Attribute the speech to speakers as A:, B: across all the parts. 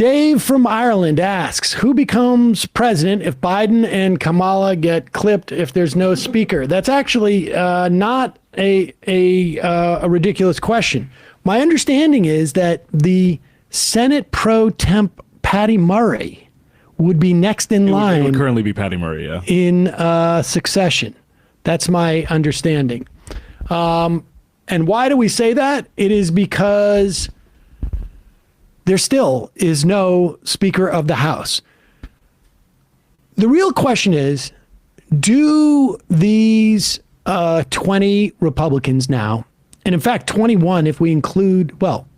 A: Dave from Ireland asks, who becomes president if Biden and Kamala get clipped if there's no speaker? That's actually not a ridiculous question. My understanding is that the Senate pro temp Patty Murray would be next in line.
B: It would currently be Patty Murray, yeah.
A: In succession. That's my understanding. And why do we say that? It is because there still is no Speaker of the House. The real question is, do these 20 Republicans now, and in fact 21 if we include, well,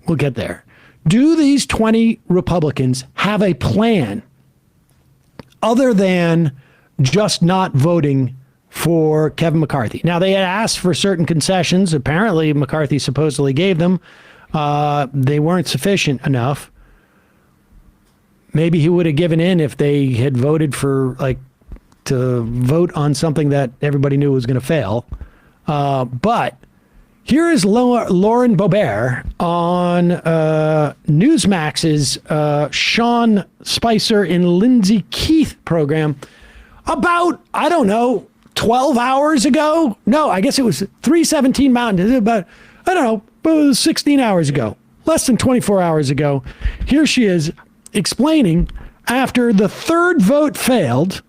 A: we'll get there. Do these 20 Republicans have a plan other than just not voting for Kevin McCarthy? Now, they had asked for certain concessions. Apparently, McCarthy supposedly gave them. They weren't sufficient enough. Maybe he would have given in if they had voted for, to vote on something that everybody knew was going to fail. But here is Lauren Boebert on Newsmax's Sean Spicer and Lindsay Keith program about, I don't know, 12 hours ago? No, I guess it was 3:17 Mountain. About, I don't know, but it was 16 hours ago, less than 24 hours ago. Here she is explaining after the third vote failed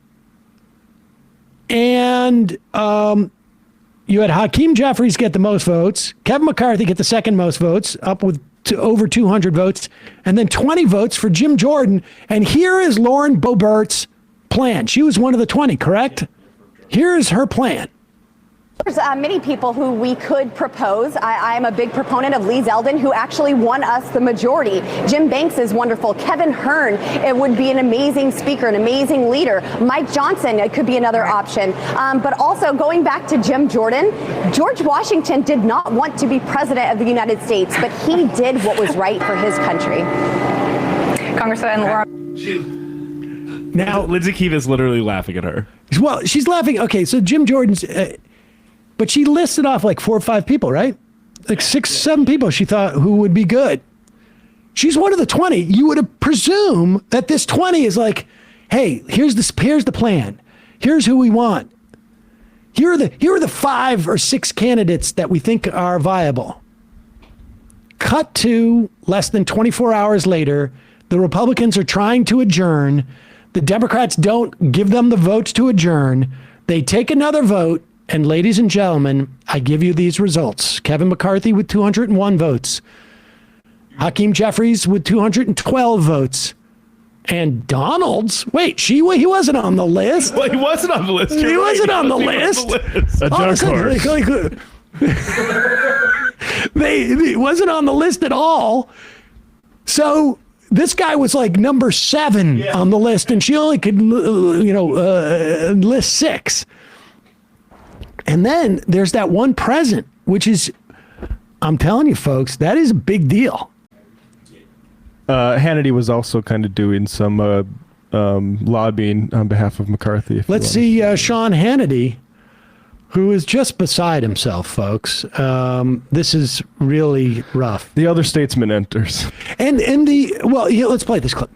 A: and you had Hakeem Jeffries get the most votes, Kevin McCarthy get the second most votes, up with over 200 votes, and then 20 votes for Jim Jordan. And here is Lauren Boebert's plan. She was one of the 20, correct? Here's her plan.
C: There's many people who we could propose. I am a big proponent of Lee Zeldin, who actually won us the majority. Jim Banks is wonderful. Kevin Hearn, it would be an amazing speaker, an amazing leader. Mike Johnson, it could be another option. But also going back to Jim Jordan, George Washington did not want to be president of the United States, but he did what was right for his country.
D: Congressman Laura.
B: Now, Lindsay Keith is literally laughing at her.
A: Well, she's laughing. Okay, so Jim Jordan's... but she listed off like 4 or 5 people, right? Like 6, 7 people she thought who would be good. She's one of the 20. You would presume that this 20 is like, hey, here's the plan. Here's who we want. Here are the 5 or 6 candidates that we think are viable. Cut to less than 24 hours later, the Republicans are trying to adjourn. The Democrats don't give them the votes to adjourn. They take another vote. And ladies and gentlemen, I give you these results. Kevin McCarthy with 201 votes. Hakeem Jeffries with 212 votes. And Donald's, wait, he wasn't on the list.
B: Well, he wasn't on the list.
A: He wasn't on the list.
B: A dark horse.
A: He wasn't on the list at all. So this guy was like number 7 on the list, and she only could, list 6. And then there's that one present, which is, I'm telling you, folks, that is a big deal.
E: Hannity was also kind of doing some lobbying on behalf of McCarthy.
A: Let's see Sean Hannity, who is just beside himself, folks. This is really rough.
E: The other statesman enters.
A: Let's play this clip.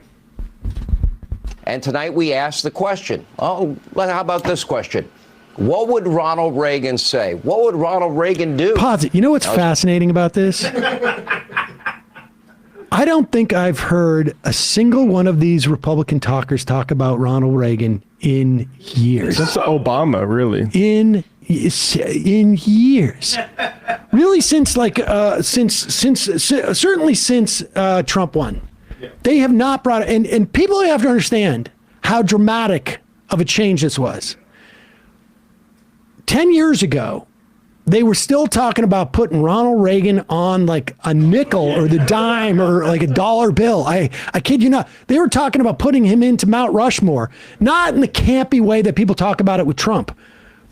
F: And tonight we asked the question. How about this question? What would Ronald Reagan say? What would Ronald Reagan do?
A: Pause it. You know what's fascinating about this? I don't think I've heard a single one of these Republican talkers talk about Ronald Reagan in years.
E: Since Obama, really.
A: In years. Really since certainly since Trump won. They have not brought it. And people have to understand how dramatic of a change this was. 10 years ago, they were still talking about putting Ronald Reagan on like a nickel or the dime or like a dollar bill. I kid you not. They were talking about putting him into Mount Rushmore, not in the campy way that people talk about it with Trump,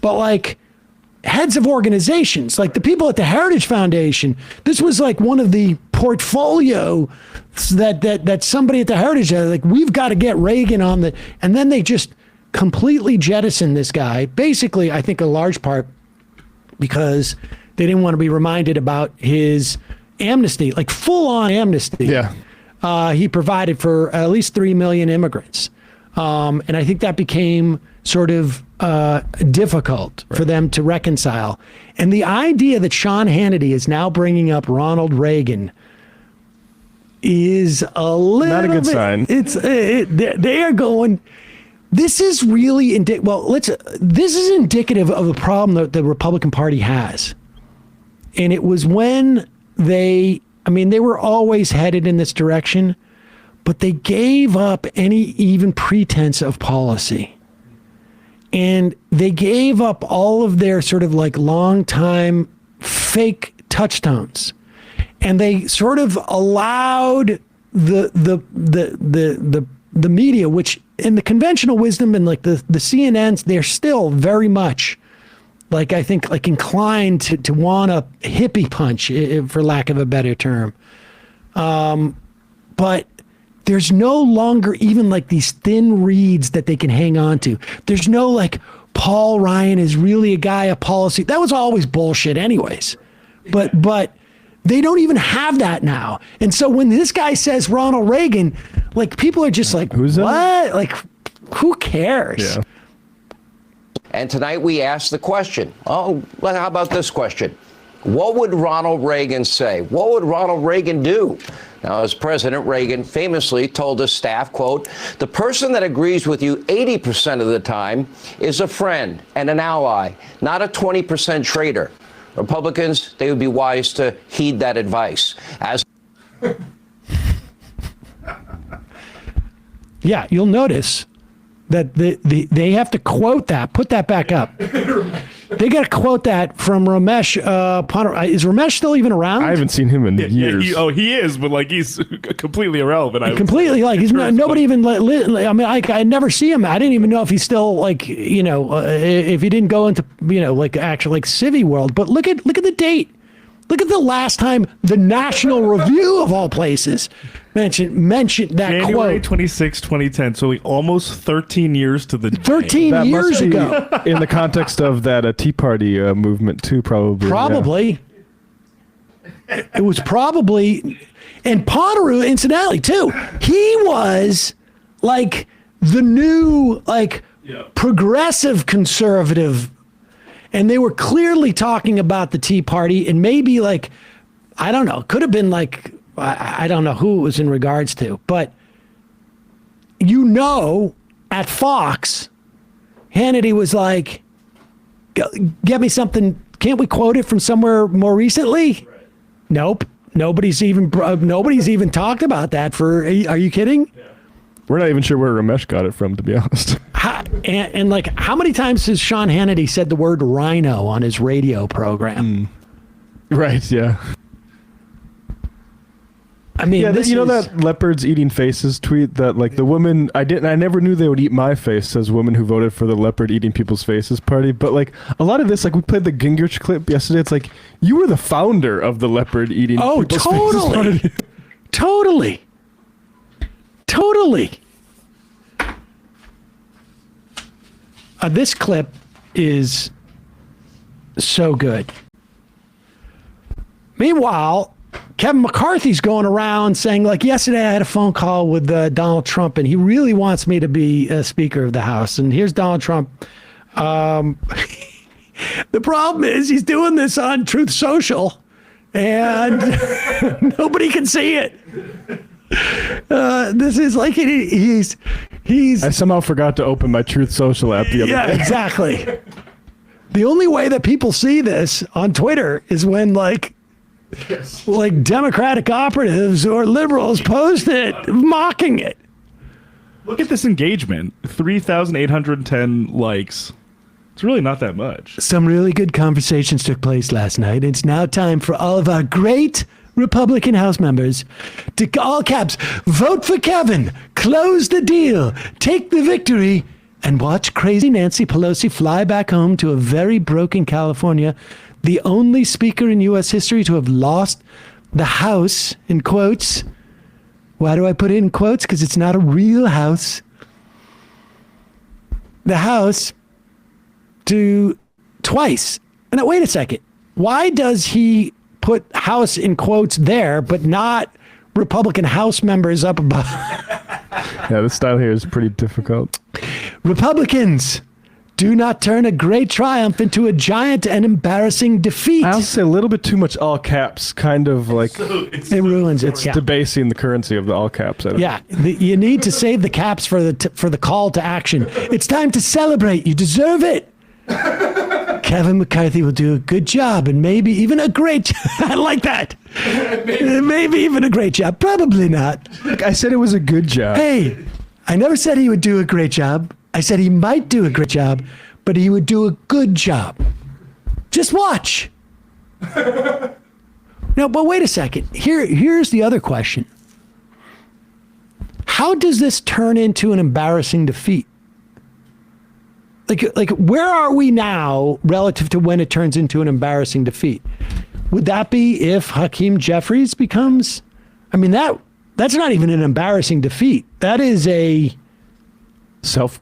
A: but like heads of organizations, like the people at the Heritage Foundation. This was like one of the portfolio that somebody at the Heritage had, like, we've got to get Reagan on the, and then they just completely jettisoned this guy. Basically, I think a large part because they didn't want to be reminded about his amnesty, like full on amnesty.
E: Yeah.
A: he provided for at least 3 million immigrants. And I think that became sort of difficult for them to reconcile. And the idea that Sean Hannity is now bringing up Ronald Reagan is a little
E: Not a good
A: bit,
E: sign.
A: They are going. This is really this is indicative of the problem that the Republican Party has. And it was when they were always headed in this direction, but they gave up any even pretense of policy. And they gave up all of their sort of like long time fake touchstones. And they sort of allowed the media, which in the conventional wisdom and like the CNNs, they're still very much like, I think, like inclined to want a hippie punch, for lack of a better term. But there's no longer even like these thin reeds that they can hang on to. There's no like Paul Ryan is really a guy of policy. That was always bullshit anyways. But they don't even have that now. And so when this guy says Ronald Reagan, like people are just like,
E: Who's
A: what?
E: that?
A: Like, who cares?
E: Yeah.
F: And tonight we asked the question. Oh, well, how about this question? What would Ronald Reagan say? What would Ronald Reagan do? Now, as President Reagan famously told his staff, quote, the person that agrees with you 80% of the time is a friend and an ally, not a 20% traitor. Republicans, they would be wise to heed that advice.
A: Yeah, you'll notice that they have to quote that. Put that back up. They got to quote that from Ramesh Ponnaroo. Is Ramesh still even around?
E: I haven't seen him in years.
B: He is, but like he's completely irrelevant.
A: Completely, like he's not, nobody even. I mean, I never see him. I didn't even know if he's still like if he didn't go into like actual like civvy world. But look at the date. Look at the last time the National Review of all places mentioned that
B: January
A: quote.
B: 26, 2010. So almost 13 years to the day.
A: 13
E: That
A: years
E: must be
A: ago.
E: in the context of that Tea Party movement too, probably.
A: Probably. It was probably, and Ponnaroo, incidentally, too. He was like the new, progressive conservative. And they were clearly talking about the Tea Party and maybe like, I don't know, could have been like, I don't know who it was in regards to, but at Fox, Hannity was like, get me something. Can't we quote it from somewhere more recently? Right. Nope. Nobody's even talked about that are you kidding? Yeah.
E: We're not even sure where Ramesh got it from, to be honest.
A: And like, how many times has Sean Hannity said the word rhino on his radio program?
E: Right, yeah.
A: I mean,
E: that leopards eating faces tweet that like the woman, I never knew they would eat my face, says woman who voted for the leopard eating people's faces party. But like a lot of this, like we played the Gingrich clip yesterday. It's like you were the founder of the leopard eating people's faces party.
A: Totally. This clip is so good. Meanwhile, Kevin McCarthy's going around saying, like, yesterday I had a phone call with Donald Trump, and he really wants me to be Speaker of the House. And here's Donald Trump. The problem is he's doing this on Truth Social, and nobody can see it. This is like he's.
E: I somehow forgot to open my Truth Social app the other day.
A: Yeah, exactly. The only way that people see this on Twitter is when like Democratic operatives or liberals post it, mocking it.
B: Look at this engagement. 3,810 likes. It's really not that much.
A: Some really good conversations took place last night. It's now time for all of our great Republican House members to, all caps, vote for Kevin, close the deal, take the victory, and watch crazy Nancy Pelosi fly back home to a very broken California, the only speaker in U.S. history to have lost the House, in quotes. Why do I put it in quotes? Because it's not a real house. The House to twice. And wait a second. Why does he put House in quotes there, but not Republican House members up above.
E: Yeah, this style here is pretty difficult.
A: Republicans, do not turn a great triumph into a giant and embarrassing defeat.
E: I also say a little bit too much all caps, kind of like
A: It ruins it. Yeah.
E: debasing the currency of the all caps.
A: Yeah, you need to save the caps for the call to action. It's time to celebrate. You deserve it. Kevin McCarthy will do a good job and maybe even a great I like that. Maybe even a great job. Probably not.
E: Look, I said it was a good job.
A: Hey, I never said he would do a great job. I said he might do a great job, but he would do a good job. Just watch. No, but wait a second. Here's the other question. How does this turn into an embarrassing defeat? Like where are we now relative to when it turns into an embarrassing defeat? Would that be if Hakeem Jeffries becomes? I mean, that's not even an embarrassing defeat. That is a
E: Self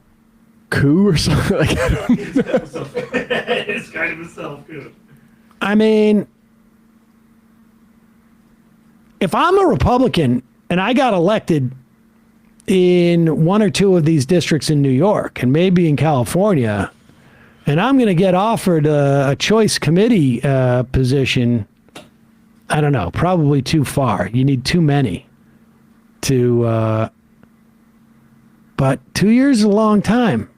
E: coup or something. Like, I don't know.
B: It's kind of a self-coup.
A: I mean, if I'm a Republican and I got elected in one or two of these districts in New York and maybe in California, and I'm going to get offered a choice committee position, I don't know, probably too far. You need too many to, but 2 years is a long time.